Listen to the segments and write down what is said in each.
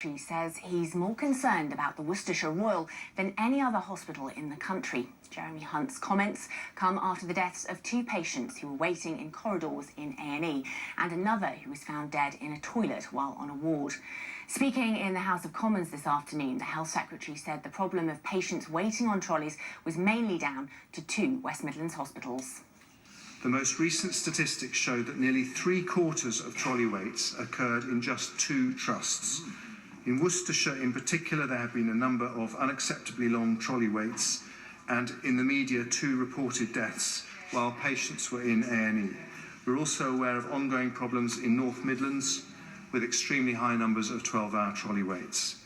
He says he's more concerned about the Worcestershire Royal than any other hospital in the country. Jeremy Hunt's comments come after the deaths of two patients who were waiting in corridors in A&E and another who was found dead in a toilet while on a ward. Speaking in the House of Commons this afternoon, the Health Secretary said the problem of patients waiting on trolleys was mainly down to two West Midlands hospitals. The most recent statistics show that nearly 3/4 of trolley waits occurred in just two trusts. In Worcestershire in particular, there have been a number of unacceptably long trolley waits and in the media 2 reported deaths while patients were in A&E. We're also aware of ongoing problems in North Midlands with extremely high numbers of 12-hour trolley waits.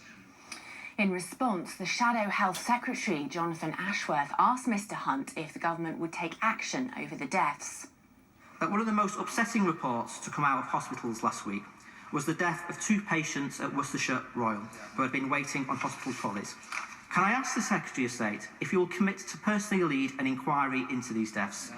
In response, the Shadow Health Secretary, Jonathan Ashworth, asked Mr Hunt if the government would take action over the deaths. One of the most upsetting reports to come out of hospitals last week was the death of two patients at Worcestershire Royal who had been waiting on hospital trolleys. Can I ask the Secretary of State if you will commit to personally lead an inquiry into these deaths?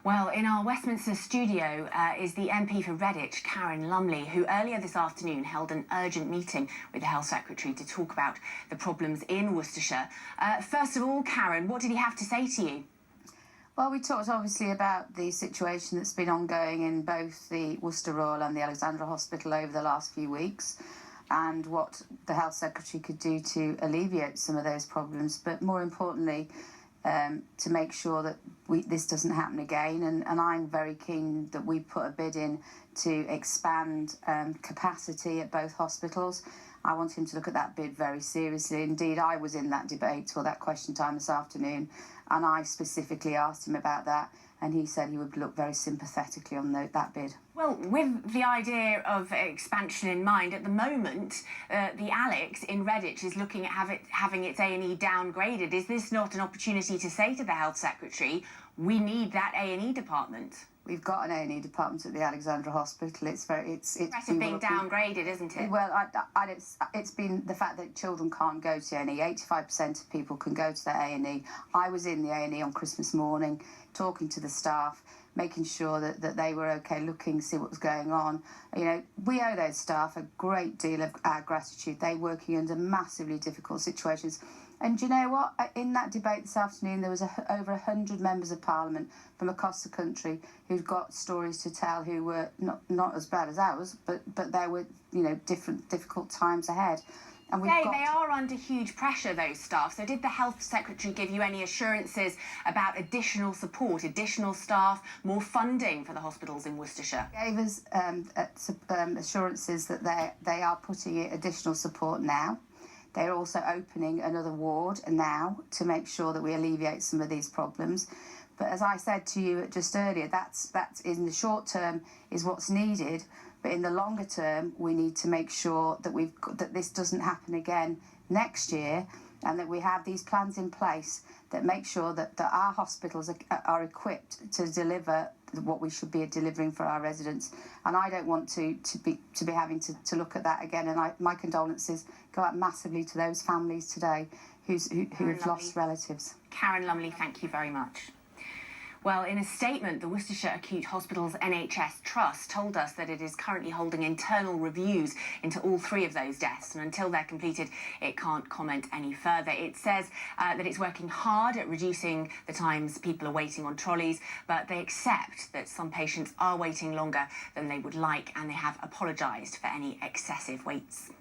Well, in our Westminster studio is the MP for Redditch, Karen Lumley, who earlier this afternoon held an urgent meeting with the Health Secretary to talk about the problems in Worcestershire. First of all, Karen, what did he have to say to you? Well, we talked obviously about the situation that's been ongoing in both the Worcester Royal and the Alexandra Hospital over the last few weeks and what the Health Secretary could do to alleviate some of those problems, but more importantly, to make sure that this doesn't happen again. And I'm very keen that we put a bid in to expand capacity at both hospitals. I want him to look at that bid very seriously. Indeed, I was in that debate or that question time this afternoon, and I specifically asked him about that, and he said he would look very sympathetically on that bid. Well, with the idea of expansion in mind, at the moment, the Alex in Redditch is looking at having its A&E downgraded. Is this not an opportunity to say to the Health Secretary, we need that A&E department? We've got an A&E department at the Alexandra Hospital. It's being downgraded, isn't it? Well, it's been the fact that children can't go to A&E. 85% of people can go to the A&E. I was in the A&E on Christmas morning, talking to the staff, making sure that they were okay, looking, see what was going on. You know, we owe those staff a great deal of our gratitude. They're working under massively difficult situations. And do you know what? In that debate this afternoon, there was over 100 members of Parliament from across the country who've got stories to tell, who were not as bad as ours, but there were, you know, difficult times ahead. And they are under huge pressure, those staff. So did the Health Secretary give you any assurances about additional support, additional staff, more funding for the hospitals in Worcestershire? Gave us assurances that they are putting in additional support now. They're also opening another ward now to make sure that we alleviate some of these problems. But as I said to you just earlier, that's in the short term is what's needed. But in the longer term, we need to make sure that this doesn't happen again next year, and that we have these plans in place that make sure that our hospitals are equipped to deliver what we should be delivering for our residents. And I don't want to be having to look at that again. And my condolences go out massively to those families today who have lost relatives. Karen Lumley, thank you very much. Well, in a statement, the Worcestershire Acute Hospitals NHS Trust told us that it is currently holding internal reviews into all 3 of those deaths, and until they're completed, it can't comment any further. It says that it's working hard at reducing the times people are waiting on trolleys, but they accept that some patients are waiting longer than they would like, and they have apologised for any excessive waits.